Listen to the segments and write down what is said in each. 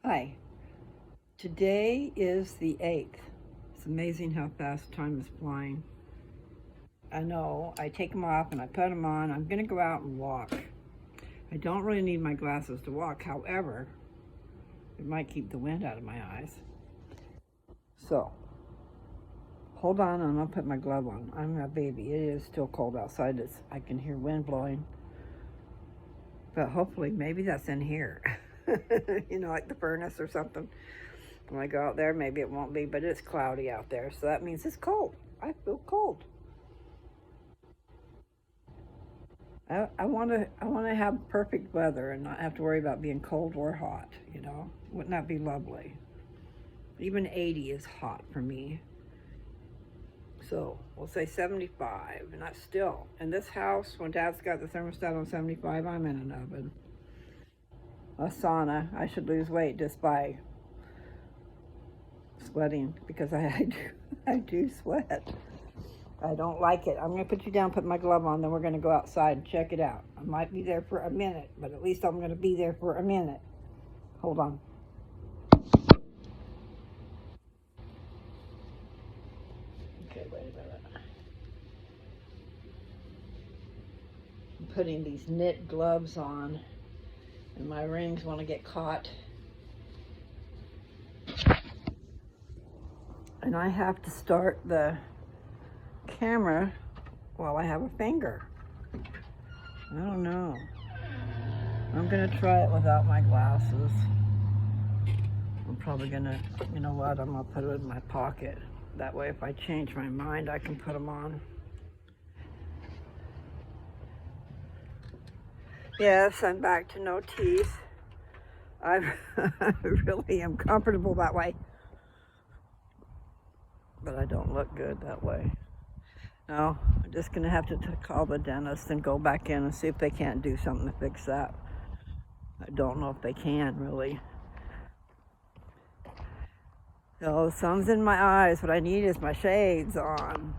Hi. Today is the 8th. It's amazing how fast time is flying. I know, I take them off and I put them on. I'm going to go out and walk. I don't really need my glasses to walk. However, it might keep the wind out of my eyes. So, hold on, I'm going to put my glove on. I'm a baby. It is still cold outside. I can hear wind blowing. But hopefully, maybe that's in here. Like the furnace or something. When I go out there, maybe it won't be, but it's cloudy out there, so that means it's cold. I feel cold. I want to have perfect weather and not have to worry about being cold or hot. Wouldn't that be lovely? Even 80 is hot for me. So we'll say 75, and that's still in this house. When Dad's got the thermostat on 75, I'm in an oven, a sauna. I should lose weight just by sweating because I do sweat. I don't like it. I'm going to put you down, put my glove on, then we're going to go outside and check it out. I might be there for a minute, but at least I'm going to be there for a minute. Hold on. Okay, wait a minute. I'm putting these knit gloves on, and my rings want to get caught. And I have to start the camera while I have a finger. I don't know. I'm gonna try it without my glasses. I'm probably gonna, I'm gonna put it in my pocket. That way if I change my mind, I can put them on. Yes, I'm back to no teeth. I really am comfortable that way. But I don't look good that way. No, I'm just going to have to call the dentist and go back in and see if they can't do something to fix that. I don't know if they can, really. So the sun's in my eyes. What I need is my shades on.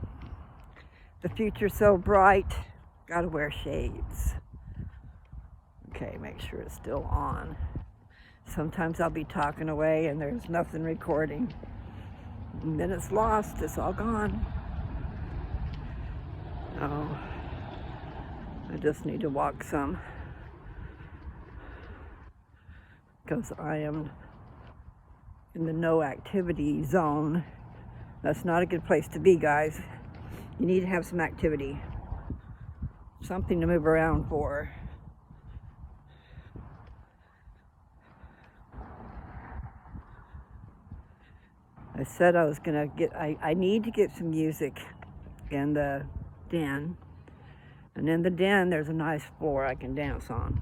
The future's so bright. Gotta wear shades. Okay, make sure it's still on. Sometimes I'll be talking away and there's nothing recording. And then it's lost. It's all gone. Oh, I just need to walk some because I am in the no activity zone. That's not a good place to be, guys. You need to have some activity, something to move around for. I said I was gonna I need to get some music in the den, and in the den there's a nice floor I can dance on.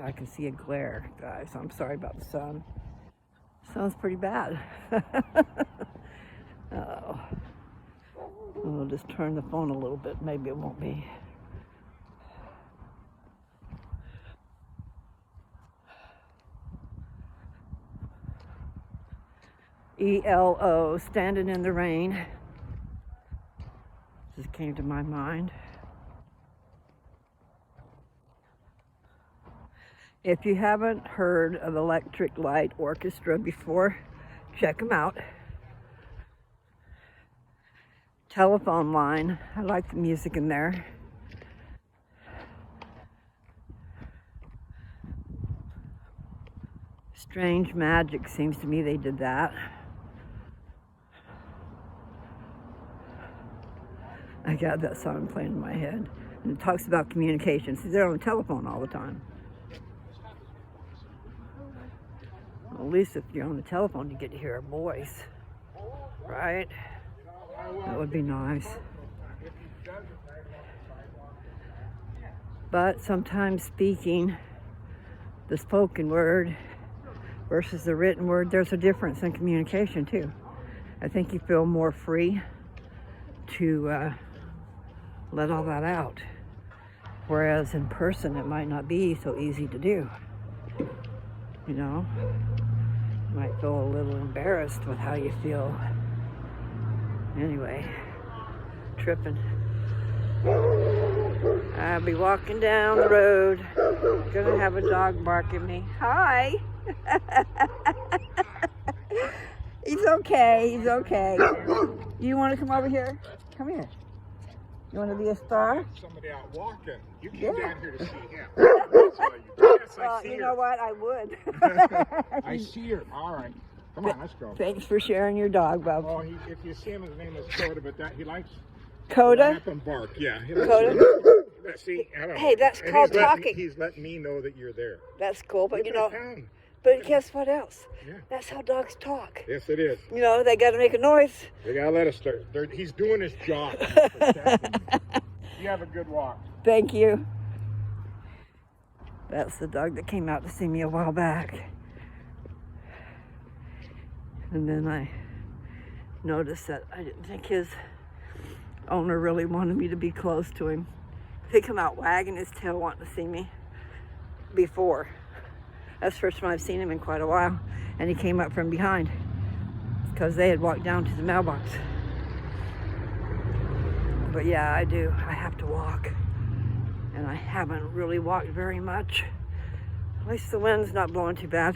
I can see a glare, guys. I'm sorry about the sun. Sounds pretty bad. Oh, I'll just turn the phone a little bit. Maybe it won't be. ELO, standing in the rain. Just came to my mind. If you haven't heard of Electric Light Orchestra before, check them out. Telephone line. I like the music in there. Strange Magic, seems to me they did that. I got that song playing in my head. And it talks about communication. See, they're on the telephone all the time. Well, at least if you're on the telephone, you get to hear a voice, right? That would be nice. But sometimes speaking, the spoken word versus the written word, there's a difference in communication too. I think you feel more free to let all that out. Whereas in person, it might not be so easy to do. You might feel a little embarrassed with how you feel. Anyway, tripping. I'll be walking down the road. Gonna have a dog bark at me. Hi. He's okay. He's okay. You want to come over here? Come here. You want to be a star? Somebody out walking. You came down here to see him. Well, you know what? I would. I see her. All right. Come on, let's go. Thanks for sharing your dog, Bob. Oh, if you see him, his name is Coda, but he likes Coda? lap and bark. Yeah. Coda? See, I don't know. Hey, that's And called talking. He's letting me know that you're there. That's cool, but you know, Down. but guess what else? Yeah. That's how dogs talk. Yes, it is. You know, they got to make a noise. They gotta let us start. He's doing his job. You have a good walk. Thank you. That's the dog that came out to see me a while back. And then I noticed that I didn't think his owner really wanted me to be close to him. He come out wagging his tail wanting to see me before. That's the first time I've seen him in quite a while. And he came up from behind because they had walked down to the mailbox. But yeah, I do. I have to walk. And I haven't really walked very much. At least the wind's not blowing too bad.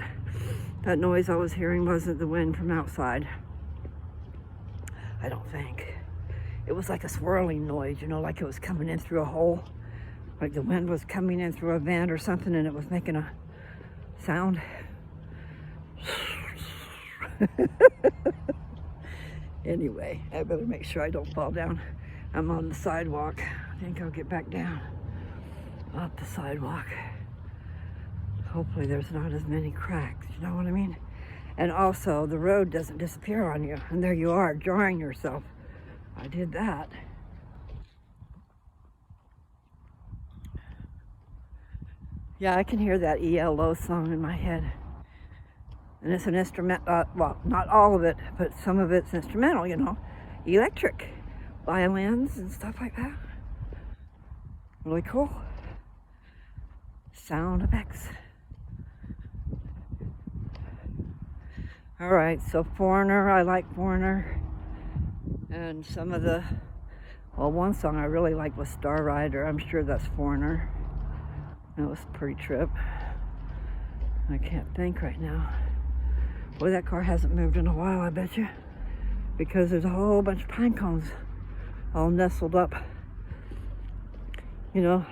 That noise I was hearing wasn't the wind from outside. I don't think. It was like a swirling noise, you know, like it was coming in through a hole. Like the wind was coming in through a vent or something and it was making a sound. Anyway, I better make sure I don't fall down. I'm on the sidewalk. I think I'll get back down off the sidewalk. Hopefully there's not as many cracks, you know what I mean? And also the road doesn't disappear on you. And there you are, jarring yourself. I did that. Yeah, I can hear that ELO song in my head. And it's an instrument, well, not all of it, but some of it's instrumental, you know, electric, violins and stuff like that. Really cool. Sound effects. All right, so Foreigner, I like Foreigner. And some of the, well, one song I really liked was Star Rider. I'm sure that's Foreigner. That was a pretty trip. I can't think right now. Boy, that car hasn't moved in a while, I bet you. Because there's a whole bunch of pine cones all nestled up. You know,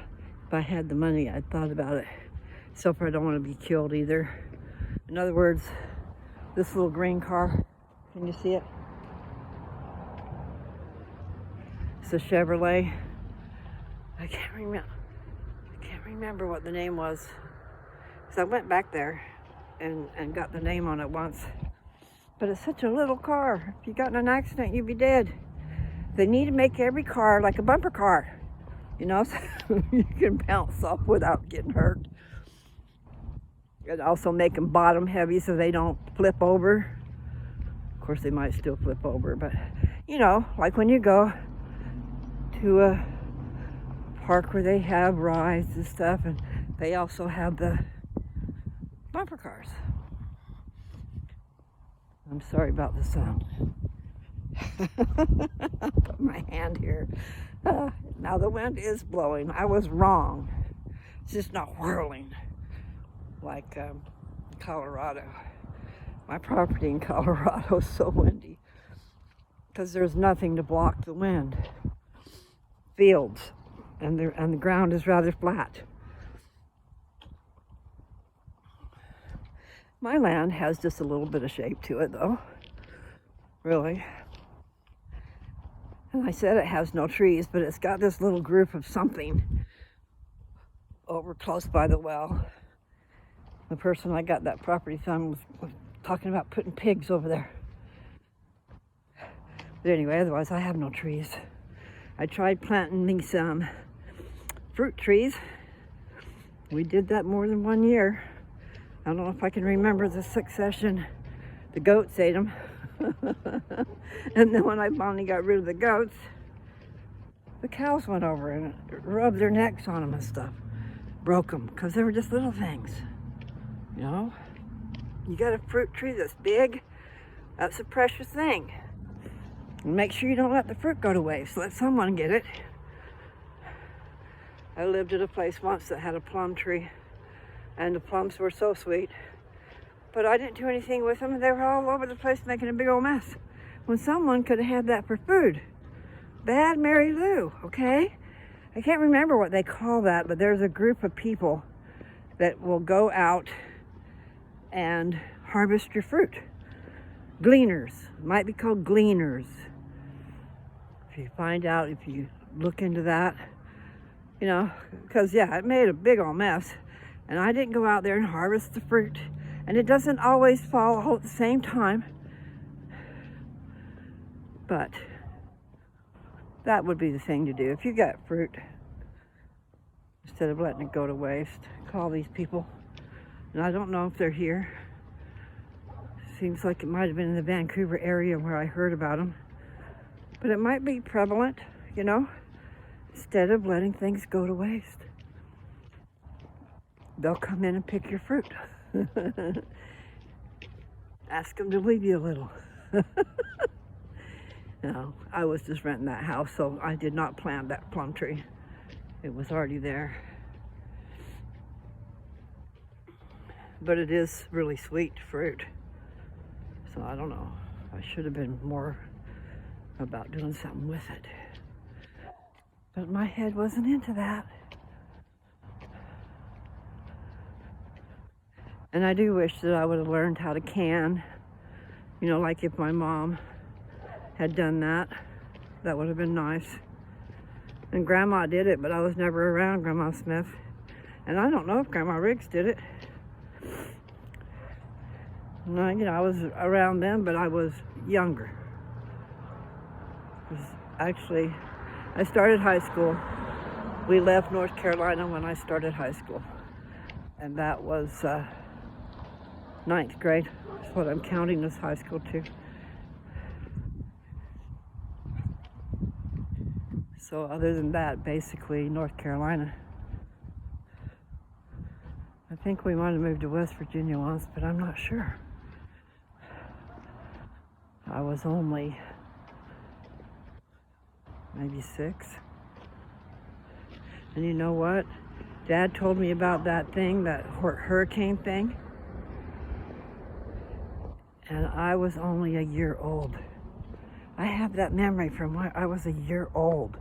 if I had the money, I'd thought about it. So far, I don't want to be killed either. In other words, this little green car, can you see it? It's a Chevrolet. I can't remember what the name was. So I went back there and got the name on it once. But it's such a little car. If you got in an accident, you'd be dead. They need to make every car like a bumper car, you know, so you can bounce off without getting hurt. And also make them bottom heavy so they don't flip over. Of course, they might still flip over, but you know, like when you go to a park where they have rides and stuff, and they also have the bumper cars. I'm sorry about the sound. I'll put my hand here. Now the wind is blowing. I was wrong. It's just not whirling like Colorado. My property in Colorado is so windy because there's nothing to block the wind. Fields, and the ground is rather flat. My land has just a little bit of shape to it, though. Really. And I said it has no trees, but it's got this little group of something over close by the well. The person I got that property from was talking about putting pigs over there. But anyway, otherwise I have no trees. I tried planting me some fruit trees. We did that more than 1 year. I don't know if I can remember the succession. The goats ate them. And then when I finally got rid of the goats, the cows went over and rubbed their necks on them and stuff. Broke them, because they were just little things. You know? You got a fruit tree that's big, that's a precious thing. And make sure you don't let the fruit go to waste. Let someone get it. I lived at a place once that had a plum tree, and the plums were so sweet, but I didn't do anything with them. They were all over the place making a big old mess when someone could have had that for food. Bad Mary Lou, okay? I can't remember what they call that, but there's a group of people that will go out and harvest your fruit. Gleaners, might be called gleaners. If you find out, if you look into that, you know, because yeah, it made a big old mess, and I didn't go out there and harvest the fruit, and it doesn't always fall all at the same time, but that would be the thing to do. If you got fruit, instead of letting it go to waste, call these people. And I don't know if they're here. Seems like it might have been in the Vancouver area where I heard about them. But it might be prevalent, you know, instead of letting things go to waste. They'll come in and pick your fruit. Ask them to leave you a little. No, I was just renting that house, so I did not plant that plum tree. It was already there. But it is really sweet fruit. So I don't know. I should have been more about doing something with it. But my head wasn't into that. And I do wish that I would have learned how to can. You know, like if my mom had done that, that would have been nice. And Grandma did it, but I was never around Grandma Smith. And I don't know if Grandma Riggs did it. No, you know, I was around them, but I was younger. Actually, I started high school. We left North Carolina when I started high school. And that was 9th grade. That's what I'm counting as high school too. So other than that, basically North Carolina. I think we might have moved to West Virginia once, but I'm not sure. I was only maybe 6. And you know what? Dad told me about that thing, that hurricane thing. And I was only a year old. I have that memory from when I was a year old.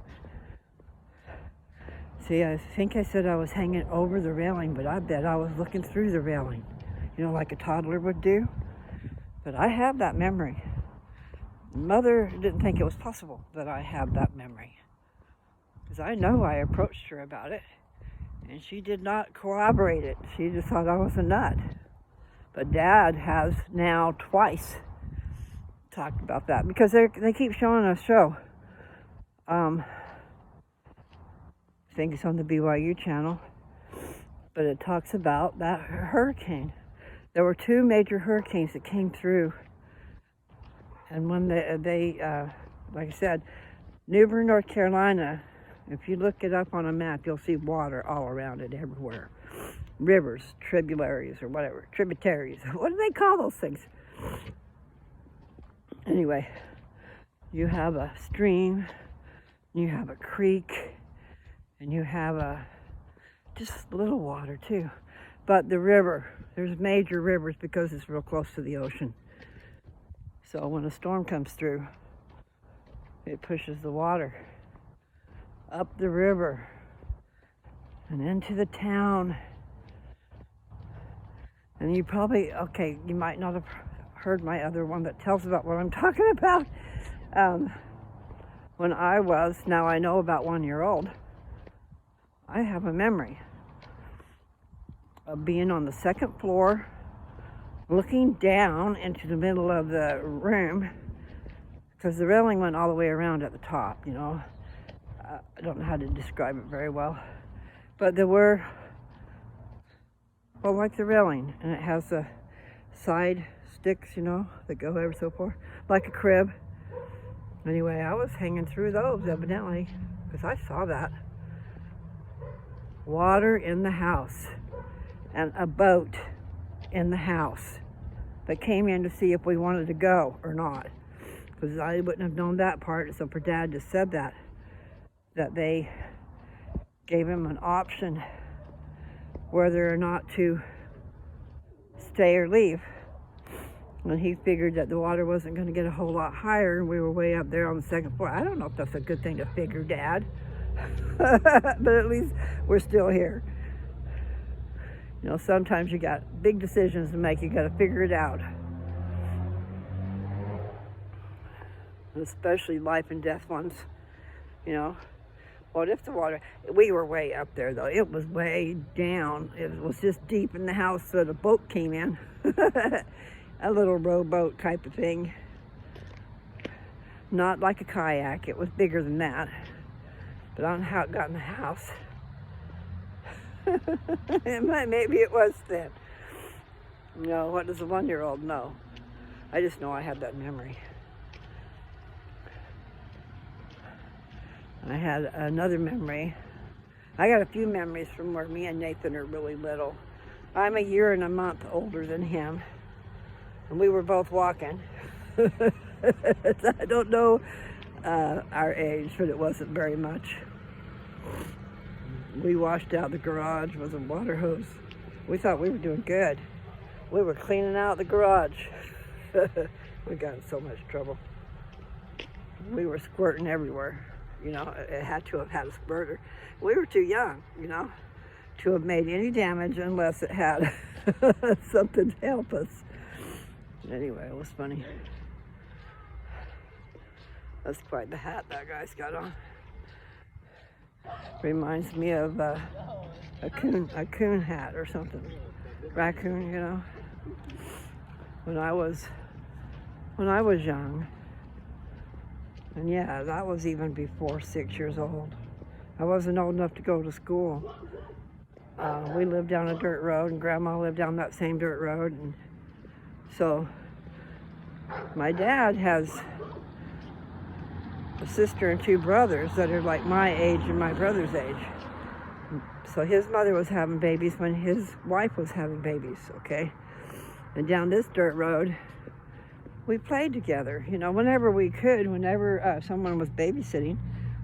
See, I think I said I was hanging over the railing, but I bet I was looking through the railing. You know, like a toddler would do. But I have that memory. Mother didn't think it was possible that I have that memory. Because I know I approached her about it, and she did not corroborate it. She just thought I was a nut. But Dad has now twice talked about that, because they keep showing a show. I think it's on the BYU channel, but it talks about that hurricane. There were 2 major hurricanes that came through, and when they like I said, New Bern, North Carolina, if you look it up on a map, you'll see water all around it everywhere. Rivers, tributaries, or whatever, tributaries. What do they call those things? Anyway, you have a stream, you have a creek, and you have just little water too. But the river, there's major rivers because it's real close to the ocean. So when a storm comes through, it pushes the water up the river and into the town. And you probably, okay, you might not have heard my other one that tells about what I'm talking about. When I was, now I know about 1 year old, I have a memory of being on the 2nd floor, looking down into the middle of the room, because the railing went all the way around at the top, you know. I don't know how to describe it very well, but there were, well, like the railing, and it has the side sticks, you know, that go ever so far, like a crib. Anyway, I was hanging through those, evidently, because I saw that. Water in the house, and a boat in the house that came in to see if we wanted to go or not, because I wouldn't have known that part, except for Dad just said that they gave him an option whether or not to stay or leave. And he figured that the water wasn't going to get a whole lot higher, and we were way up there on the second floor. I don't know if that's a good thing to figure, Dad. But at least we're still here. You know, sometimes you got big decisions to make. You got to figure it out. Especially life and death ones. You know, what if the water... We were way up there, though. It was way down. It was just deep in the house, so the boat came in. A little rowboat type of thing. Not like a kayak. It was bigger than that. But I don't know how it got in the house. Maybe it was then. No, what does a 1-year-old know? I just know I had that memory. I had another memory. I got a few memories from where me and Nathan are really little. I'm a year and a month older than him. And we were both walking. I don't know our age, but it wasn't very much. We washed out the garage with a water hose. We thought we were doing good. We were cleaning out the garage. We got in so much trouble. We were squirting everywhere. You know, it had to have had a squirter. We were too young, you know, to have made any damage unless it had something to help us. Anyway, it was funny. That's quite the hat that guy's got on. Reminds me of a coon hat or something. Raccoon, you know. When I was young, and yeah, that was even before 6 years old. I wasn't old enough to go to school. We lived down a dirt road, and Grandma lived down that same dirt road, and so my dad has a sister and 2 brothers that are like my age and my brother's age. So his mother was having babies when his wife was having babies, okay? And down this dirt road, we played together, you know, whenever we could, whenever someone was babysitting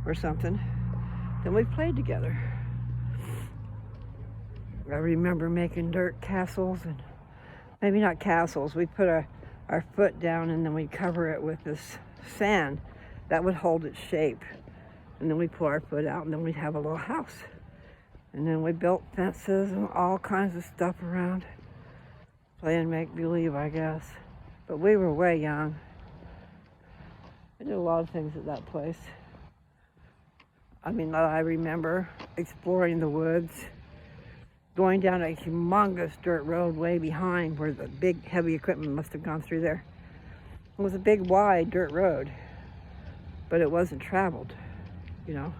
or something, then we played together. I remember making dirt castles, and maybe not castles. We put our foot down, and then we'd cover it with this sand that would hold its shape. And then we'd pull our foot out, and then we'd have a little house. And then we built fences and all kinds of stuff around. Playing make-believe, I guess. But we were way young. I did a lot of things at that place. I mean, I remember exploring the woods, going down a humongous dirt road way behind where the big heavy equipment must have gone through there. It was a big wide dirt road, but it wasn't traveled, you know.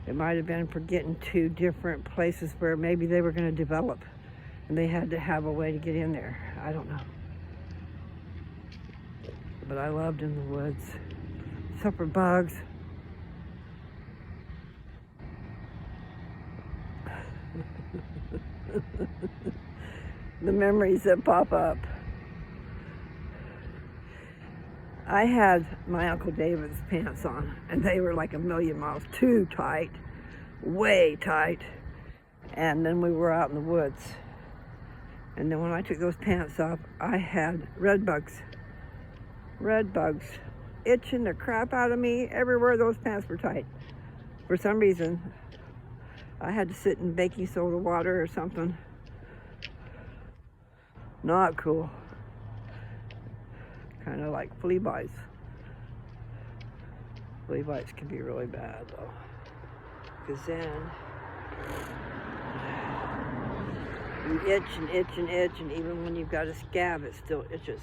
It might have been for getting to different places where maybe they were going to develop and they had to have a way to get in there. I don't know. But I loved in the woods. Except for bugs. The memories that pop up. I had my Uncle David's pants on, and they were like a million miles too tight, way tight. And then we were out in the woods. And then when I took those pants off, I had red bugs itching the crap out of me everywhere those pants were tight. For some reason, I had to sit in baking soda water or something. Not cool. Kind of like flea bites. Flea bites can be really bad though. Because then you itch and itch and itch, and even when you've got a scab, it still itches.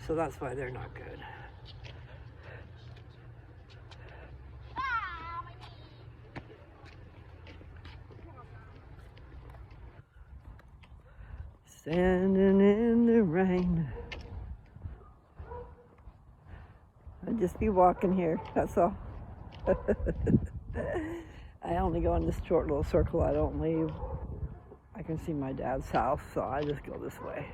So that's why they're not good. Standing in the rain. I'd just be walking here, that's all. I only go in this short little circle, I don't leave. I can see my dad's house, so I just go this way.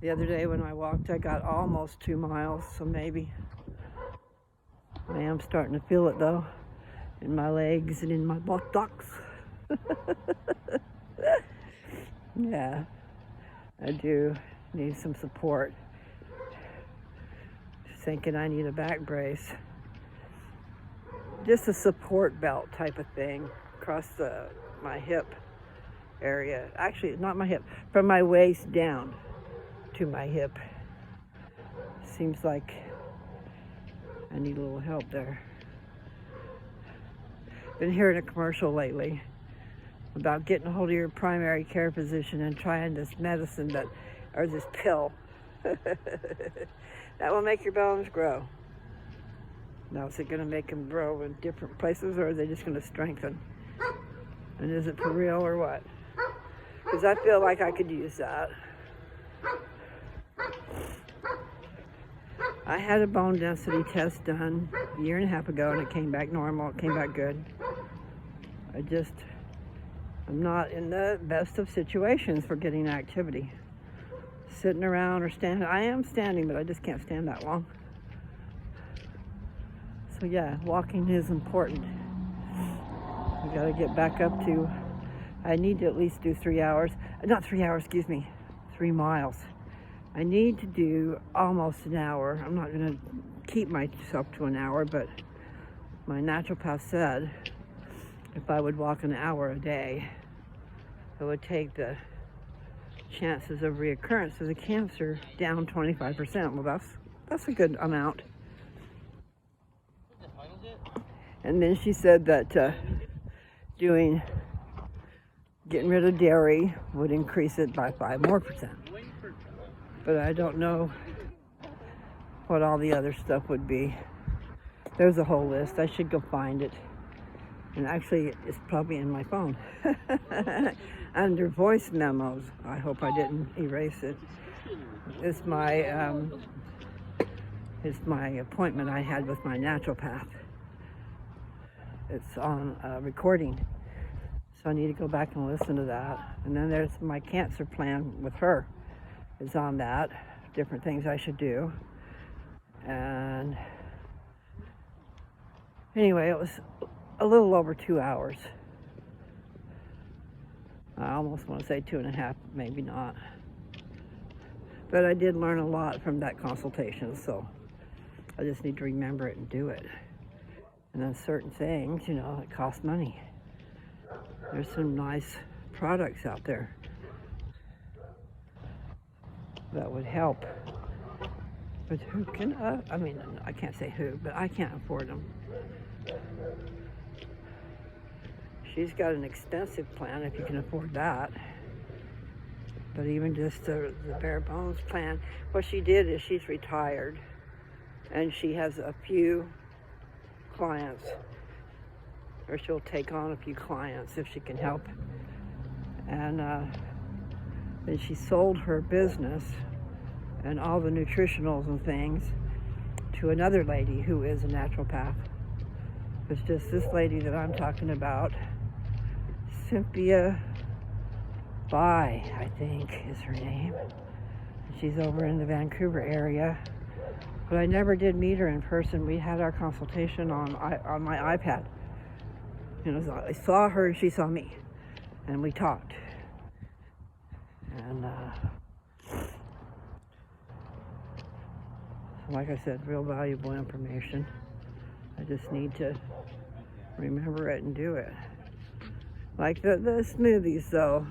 The other day when I walked, I got almost 2 miles, so maybe. I am starting to feel it though. in my legs and in my buttocks. Yeah, I do need some support. Thinking I need a back brace. Just a support belt type of thing across my hip area. Actually, not my hip, from my waist down to my hip. Seems like I need a little help there. Been hearing a commercial lately about getting a hold of your primary care physician and trying this medicine or this pill that will make your bones grow. Now, is it going to make them grow in different places, or are they just going to strengthen? And is it for real or what? Because I feel like I could use that. I had a bone density test done a year and a half ago, and it came back normal. It came back good. I'm not in the best of situations for getting activity. Sitting around or standing. I am standing, but I just can't stand that long. So yeah, walking is important. I gotta get back up to, I need to at least do 3 hours. Not 3 hours, 3 miles. I need to do almost an hour. I'm not gonna keep myself to an hour, but my naturopath said if I would walk an hour a day, it would take the chances of reoccurrence of the cancer down 25%. Well, that's a good amount. And then she said that getting rid of dairy would increase it by 5% more. But I don't know what all the other stuff would be. There's a whole list. I should go find it. And actually, it's probably in my phone. Under voice memos. I hope I didn't erase it. It's my appointment I had with my naturopath. It's on recording. So I need to go back and listen to that. And then there's my cancer plan with her. Is on that. Different things I should do. And anyway, it was a little over 2 hours. I almost want to say 2.5, maybe not. But I did learn a lot from that consultation, so I just need to remember it and do it. And then certain things, it costs money. There's some nice products out there that would help. But who can, I can't say who, but I can't afford them. She's got an expensive plan if you can afford that. But even just the bare bones plan, what she did is she's retired and she has a few clients, or she'll take on a few clients if she can help. And then she sold her business and all the nutritionals and things to another lady who is a naturopath. It's just this lady that I'm talking about, Cynthia Bai, I think is her name. She's over in the Vancouver area, but I never did meet her in person. We had our consultation on my iPad. So I saw her and she saw me, and we talked. And like I said, real valuable information. I just need to remember it and do it. Like the smoothies, though,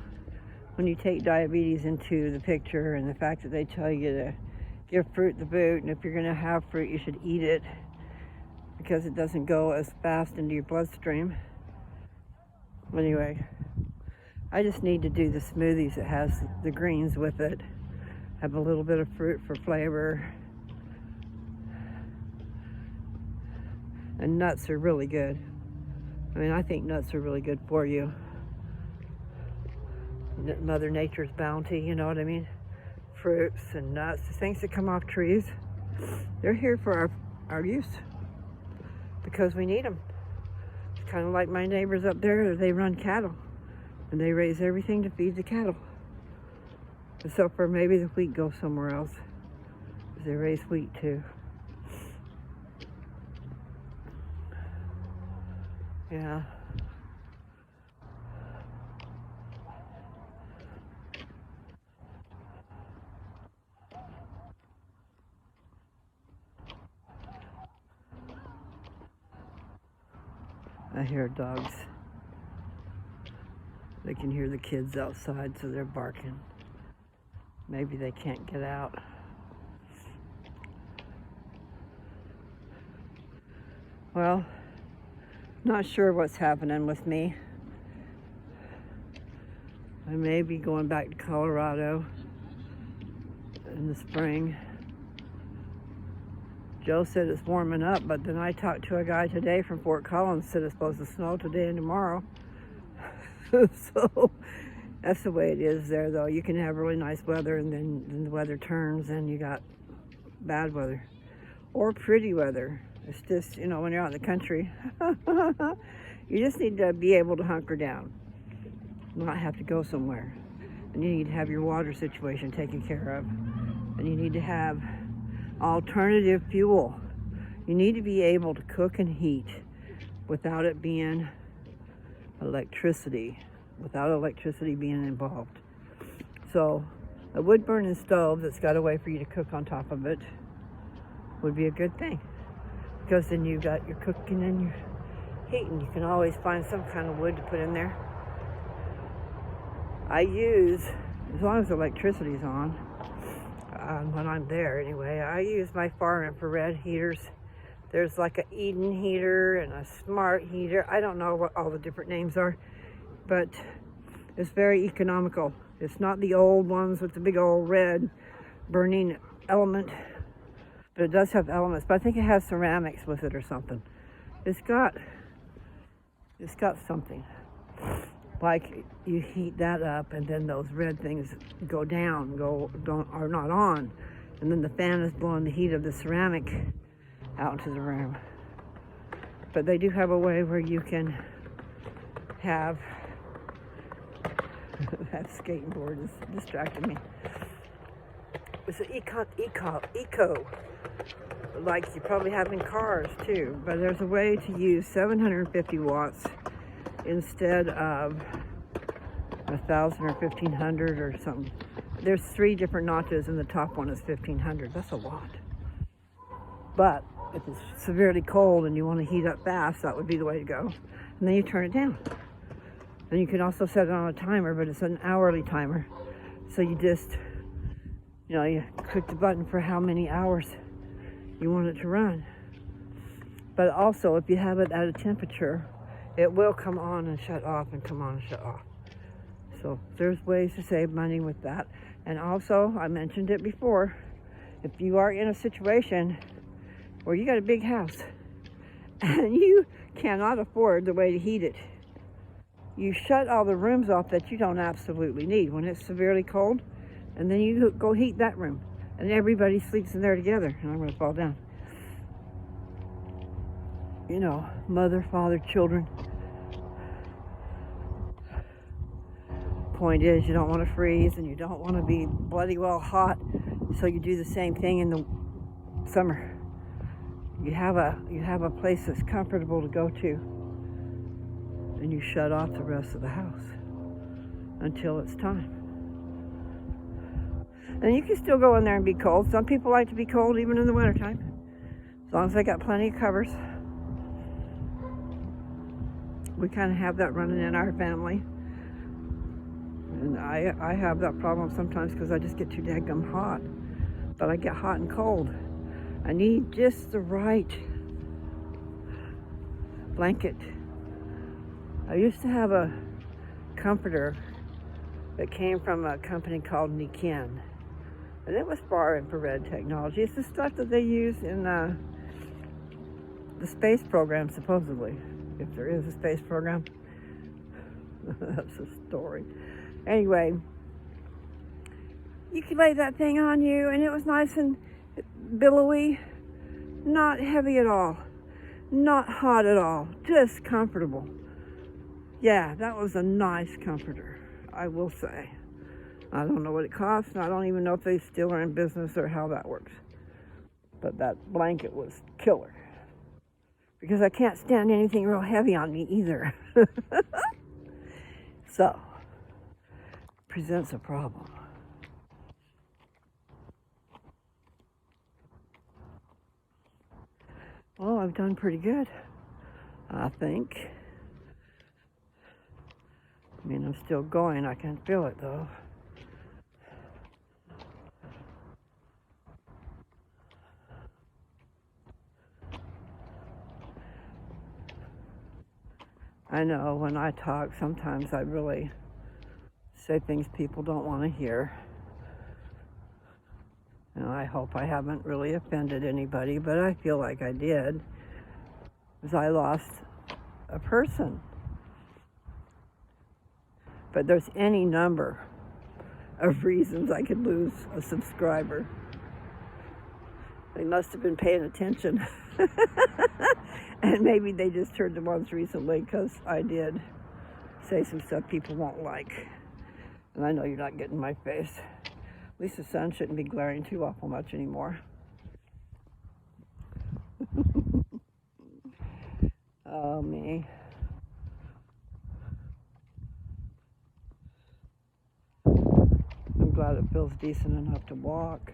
when you take diabetes into the picture and the fact that they tell you to give fruit the boot, and if you're going to have fruit, you should eat it because it doesn't go as fast into your bloodstream. Anyway, I just need to do the smoothies that has the greens with it, have a little bit of fruit for flavor. And nuts are really good. I think nuts are really good for you. Mother Nature's bounty, you know what I mean? Fruits and nuts, the things that come off trees, they're here for our use because we need them. It's kind of like my neighbors up there, they run cattle and they raise everything to feed the cattle. Except for maybe the wheat goes somewhere else. They raise wheat too. Yeah. I hear dogs. They can hear the kids outside, so they're barking. Maybe they can't get out. Well, not sure what's happening with me. I may be going back to Colorado in the spring. Joe said it's warming up, but then I talked to a guy today from Fort Collins, said it's supposed to snow today and tomorrow. So that's the way it is there, though. You can have really nice weather, and then the weather turns and you got bad weather or pretty weather. It's just, you know, when you're out in the country, you just need to be able to hunker down, not have to go somewhere. And you need to have your water situation taken care of. And you need to have alternative fuel. You need to be able to cook and heat without it being electricity, without electricity being involved. So a wood burning stove that's got a way for you to cook on top of it would be a good thing, because then you've got your cooking and your heating. You can always find some kind of wood to put in there. I use, as long as electricity's on, when I'm there anyway, I use my far infrared heaters. There's like a Eden heater and a smart heater. I don't know what all the different names are, but it's very economical. It's not the old ones with the big old red burning element, but it does have elements. But I think it has ceramics with it or something. It's got something. Like you heat that up, and then those red things go down, are not on, and then the fan is blowing the heat of the ceramic out into the room. But they do have a way where you can have that skating board is distracting me. It's an eco, like you probably have in cars too. But there's a way to use 750 watts instead of 1,000 or 1,500 or something. There's 3 different notches, and the top one is 1,500. That's a lot. But if it's severely cold and you want to heat up fast, that would be the way to go. And then you turn it down. And you can also set it on a timer, but it's an hourly timer. So you just, you click the button for how many hours you want it to run. But also, if you have it at a temperature, it will come on and shut off and come on and shut off. So there's ways to save money with that. And also, I mentioned it before, if you are in a situation where you got a big house and you cannot afford the way to heat it, you shut all the rooms off that you don't absolutely need when it's severely cold, and then you go heat that room, and everybody sleeps in there together. And I'm going to fall down. Mother, father, children. Point is, you don't want to freeze, and you don't want to be bloody well hot, so you do the same thing in the summer. You have a place that's comfortable to go to, and you shut off the rest of the house until it's time. And you can still go in there and be cold. Some people like to be cold even in the wintertime, as long as they got plenty of covers. We kind of have that running in our family. And I have that problem sometimes because I just get too daggum hot. But I get hot and cold. I need just the right blanket. I used to have a comforter that came from a company called Niken. And it was far infrared technology. It's the stuff that they use in the space program, supposedly. If there is a space program. That's a story. Anyway, you could lay that thing on you, and it was nice and billowy, not heavy at all, not hot at all, just comfortable. Yeah, that was a nice comforter, I will say. I don't know what it costs, and I don't even know if they still are in business or how that works. But that blanket was killer. because I can't stand anything real heavy on me either. So, presents a problem. Well, I've done pretty good, I think. I mean, I'm still going. I can feel it, though. I know when I talk, sometimes I really say things people don't want to hear. And I hope I haven't really offended anybody, but I feel like I did, because I lost a person. But there's any number of reasons I could lose a subscriber. They must have been paying attention. And maybe they just heard the ones recently, because I did say some stuff people won't like. And I know you're not getting my face. At least the sun shouldn't be glaring too awful much anymore. Oh, me. I'm glad it feels decent enough to walk.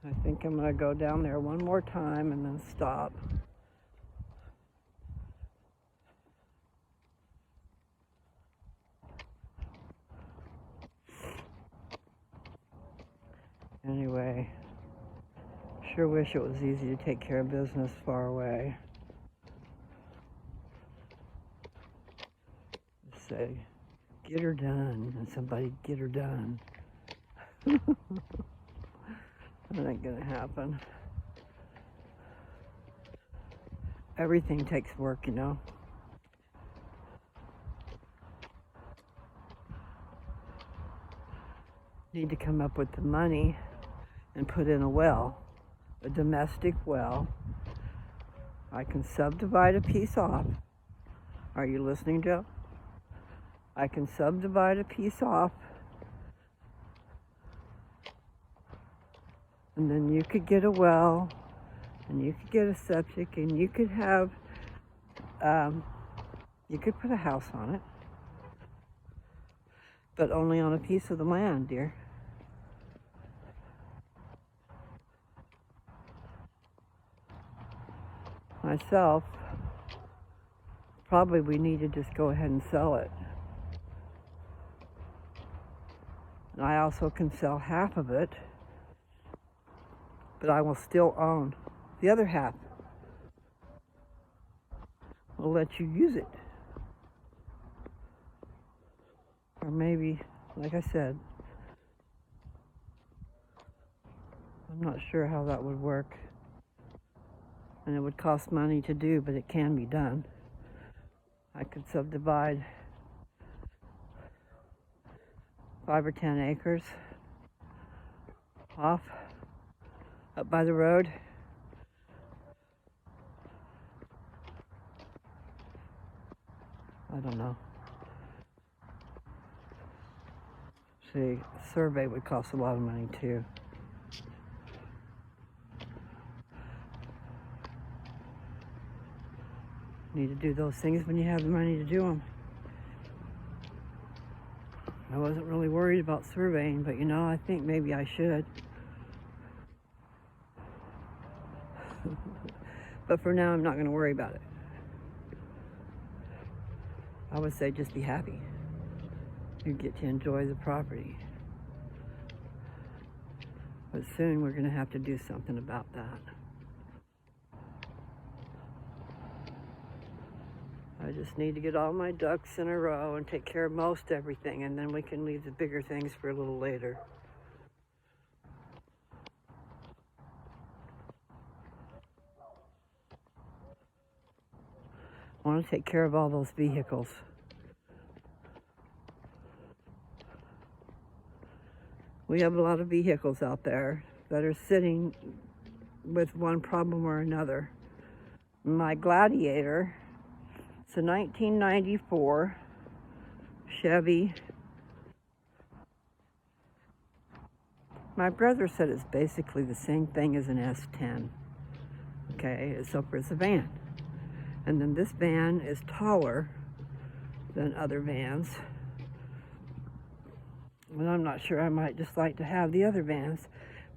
I think I'm going to go down there one more time and then stop. Anyway, sure wish it was easy to take care of business far away. Say, get her done, and somebody get her done. That ain't gonna happen. Everything takes work, you know. Need to come up with the money and put in a well, a domestic well. I can subdivide a piece off. Are you listening, Joe? I can subdivide a piece off, and then you could get a well, and you could get a septic, and you could have, you could put a house on it, but only on a piece of the land, dear. Myself, probably we need to just go ahead and sell it. And I also can sell half of it, but I will still own the other half. We'll let you use it. Or maybe, like I said, I'm not sure how that would work. And it would cost money to do, but it can be done. I could subdivide 5 or 10 acres off up by the road. I don't know. See, a survey would cost a lot of money too. Need to do those things when you have the money to do them. I wasn't really worried about surveying, but you know, I think maybe I should. But for now, I'm not going to worry about it. I would say just be happy. You get to enjoy the property. But soon we're going to have to do something about that. I just need to get all my ducks in a row and take care of most everything, and then we can leave the bigger things for a little later. I want to take care of all those vehicles. We have a lot of vehicles out there that are sitting with one problem or another. My Gladiator, it's a 1994 Chevy. My brother said it's basically the same thing as an S10. Okay, so it's a van. And then this van is taller than other vans. And I'm not sure, I might just like to have the other vans.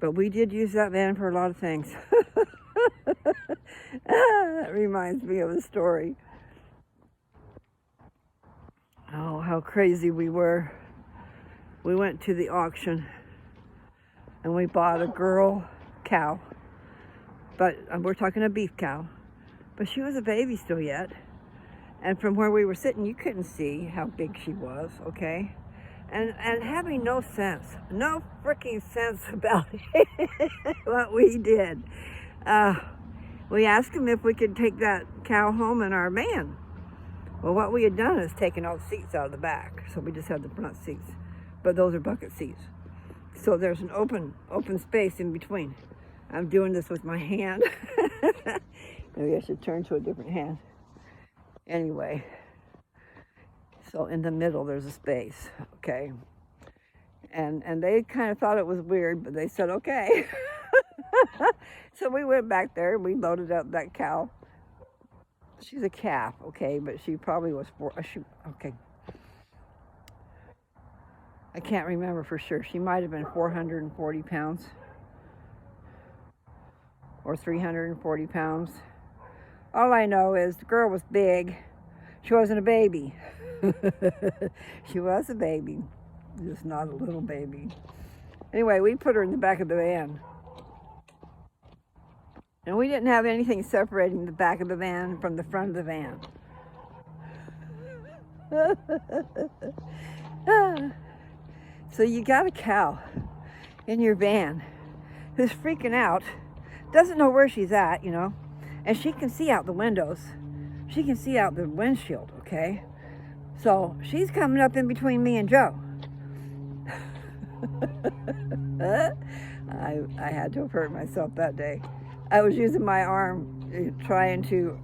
But we did use that van for a lot of things. That reminds me of a story. Oh, how crazy we were. We went to the auction and we bought a girl cow. But we're talking a beef cow. But she was a baby still yet. And from where we were sitting, you couldn't see how big she was, okay? And having no sense, no freaking sense about what we did. We asked him if we could take that cow home in our van. Well, what we had done is taken all the seats out of the back. So we just had the front seats. But those are bucket seats. So there's an open space in between. I'm doing this with my hand. Maybe I should turn to a different hand. Anyway, so in the middle there's a space, okay? And they kind of thought it was weird, but they said, okay. So we went back there and we loaded up that cow. She's a calf, okay, but she probably was okay. I can't remember for sure. She might have been 440 pounds or 340 pounds. All I know is the girl was big. She wasn't a baby. She was a baby, just not a little baby. Anyway, we put her in the back of the van. And we didn't have anything separating the back of the van from the front of the van. So you got a cow in your van who's freaking out, doesn't know where she's at, you know, and she can see out the windows. She can see out the windshield, okay? So she's coming up in between me and Joe. I had to have hurt myself that day. I was using my arm trying to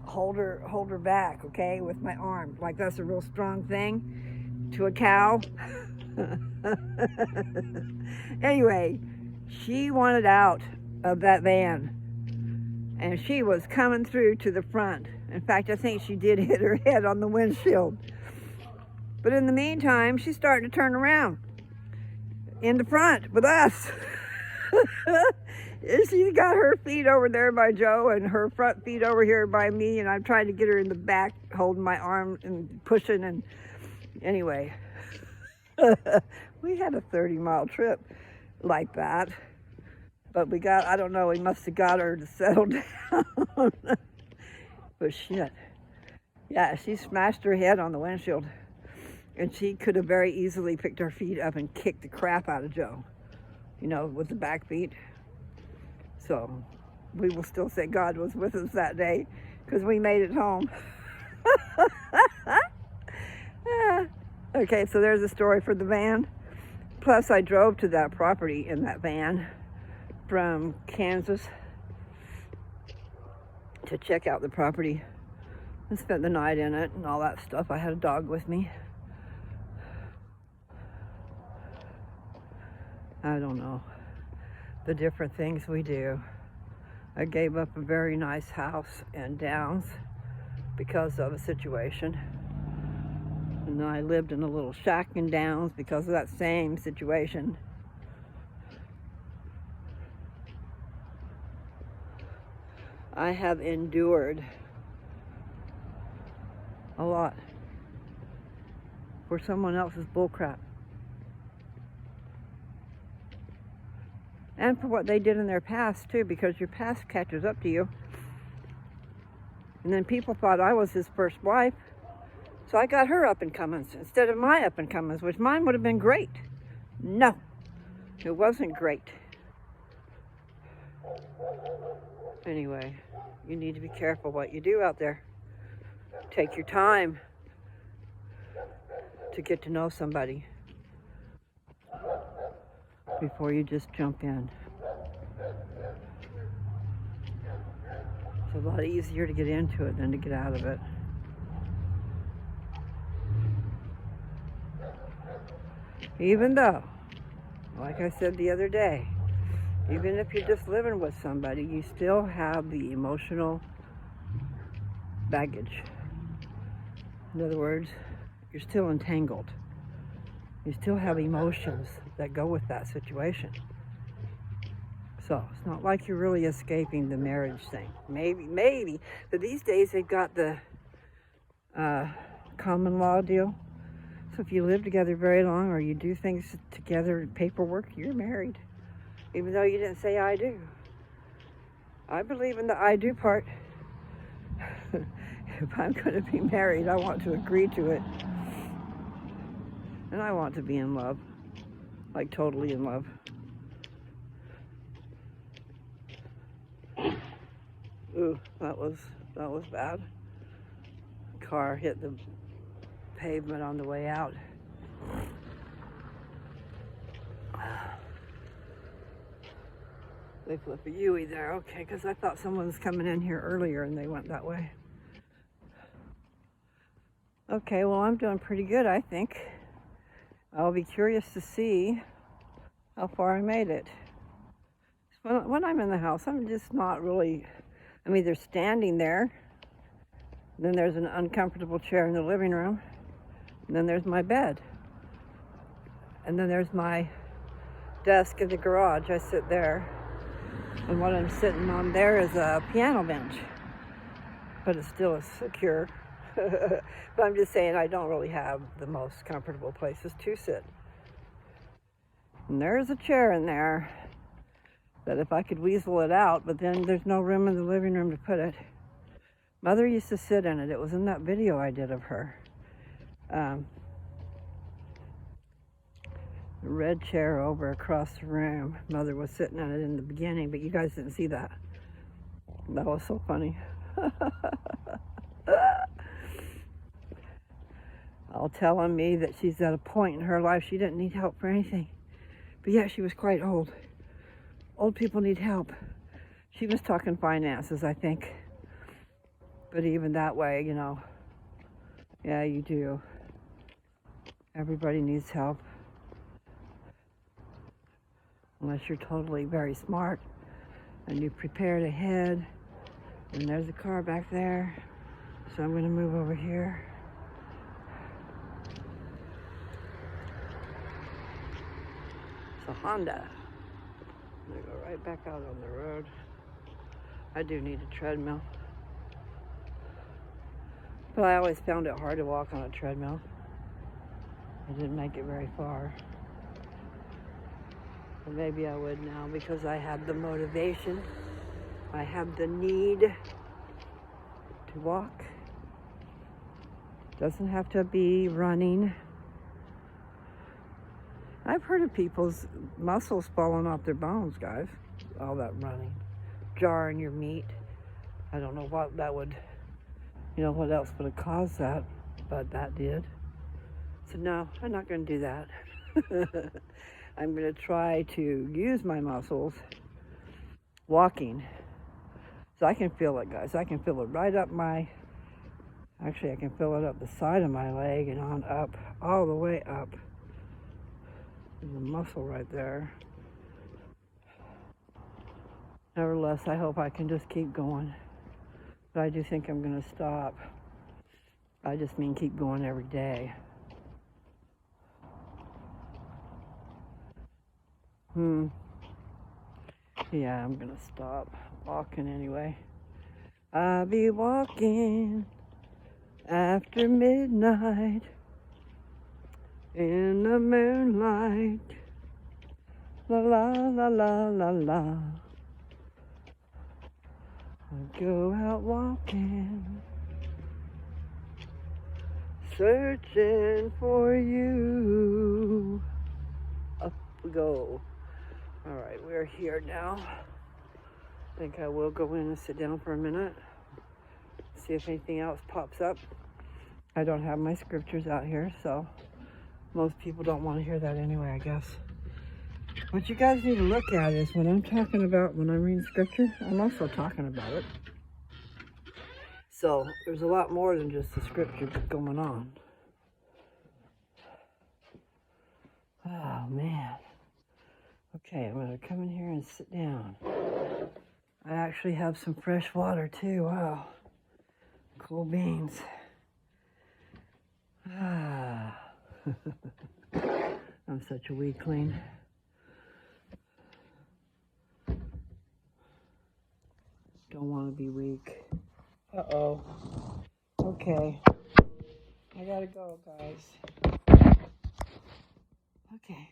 hold her back, okay, with my arm. Like that's a real strong thing to a cow. Anyway, she wanted out of that van. And she was coming through to the front. In fact, I think she did hit her head on the windshield. But in the meantime, she's starting to turn around in the front with us. She's got her feet over there by Joe and her front feet over here by me, and I'm trying to get her in the back, holding my arm and pushing. And anyway, we had a 30-mile trip like that. But we got, I don't know, we must have got her to settle down. But shit. Yeah, she smashed her head on the windshield. And she could have very easily picked her feet up and kicked the crap out of Joe. You know, with the back feet. So, we will still say God was with us that day. Because we made it home. Okay, so there's a story for the van. Plus, I drove to that property in that van from Kansas to check out the property and spent the night in it and all that stuff. I had a dog with me. I don't know, the different things we do. I gave up a very nice house in Downs because of a situation. And I lived in a little shack in Downs because of that same situation. I have endured a lot for someone else's bullcrap. And for what they did in their past too, because your past catches up to you. And then people thought I was his first wife, so I got her up and comings instead of my up and comings, which mine would have been great. No, it wasn't great. Anyway, you need to be careful what you do out there. Take your time to get to know somebody before you just jump in. It's a lot easier to get into it than to get out of it. Even though, like I said the other day, Even if you're just living with somebody, you still have the emotional baggage. In other words, you're still entangled. You still have emotions that go with that situation. So it's not like you're really escaping the marriage thing. Maybe, but these days they've got the common law deal. So if you live together very long or you do things together, paperwork, you're married. Even though you didn't say I do. I believe in the I do part. If I'm going to be married, I want to agree to it. And I want to be in love. Like totally in love. Ooh, that was bad. Car hit the pavement on the way out. They flip a U-ey there, okay, because I thought someone was coming in here earlier and they went that way. Okay, well, I'm doing pretty good, I think. I'll be curious to see how far I made it. When I'm in the house, I'm just not really, I'm either standing there, then there's an uncomfortable chair in the living room, and then there's my bed. And then there's my desk in the garage. I sit there. And what I'm sitting on there is a piano bench. But it's still secure. But I'm just saying I don't really have the most comfortable places to sit. And there's a chair in there that if I could weasel it out, but then there's no room in the living room to put it. Mother used to sit in it. It was in that video I did of her. The red chair over across the room. Mother was sitting in it in the beginning, but you guys didn't see that. That was so funny. All telling me that she's at a point in her life she didn't need help for anything. But yet she was quite old. Old people need help. She was talking finances, I think. But even that way, you know, yeah, you do. Everybody needs help. Unless you're totally very smart and you prepared ahead. And there's a car back there. So I'm going to move over here. It's a Honda. I'm going to go right back out on the road. I do need a treadmill. But I always found it hard to walk on a treadmill. I didn't make it very far. But maybe I would now because I have the motivation. I have the need to walk. Doesn't have to be running. I've heard of people's muscles falling off their bones, guys. All that running. Jarring your meat. I don't know what that would, you know, what else would have caused that, but that did. So no, I'm not going to do that. I'm going to try to use my muscles walking. So I can feel it, guys. I can feel it right up my, actually I can feel it up the side of my leg and on up, all the way up. There's a muscle right there. Nevertheless, I hope I can just keep going. But I do think I'm going to stop. I just mean keep going every day. Yeah, I'm going to stop walking anyway. I'll be walking after midnight in the moonlight. La la la la la la. I'll go out walking, searching for you. Up we go. All right, we're here now. I think I will go in and sit down for a minute, see if anything else pops up. I don't have my scriptures out here, so most people don't want to hear that anyway, I guess. What you guys need to look at is when I'm talking about, when I'm reading scripture, I'm also talking about it. So there's a lot more than just the scripture going on. Oh man, Okay, I'm gonna come in here and sit down. I actually have some fresh water too. Wow. Cool beans. Ah. I'm such a weakling. Don't want to be weak. Uh-oh. Okay. I gotta go, guys. Okay.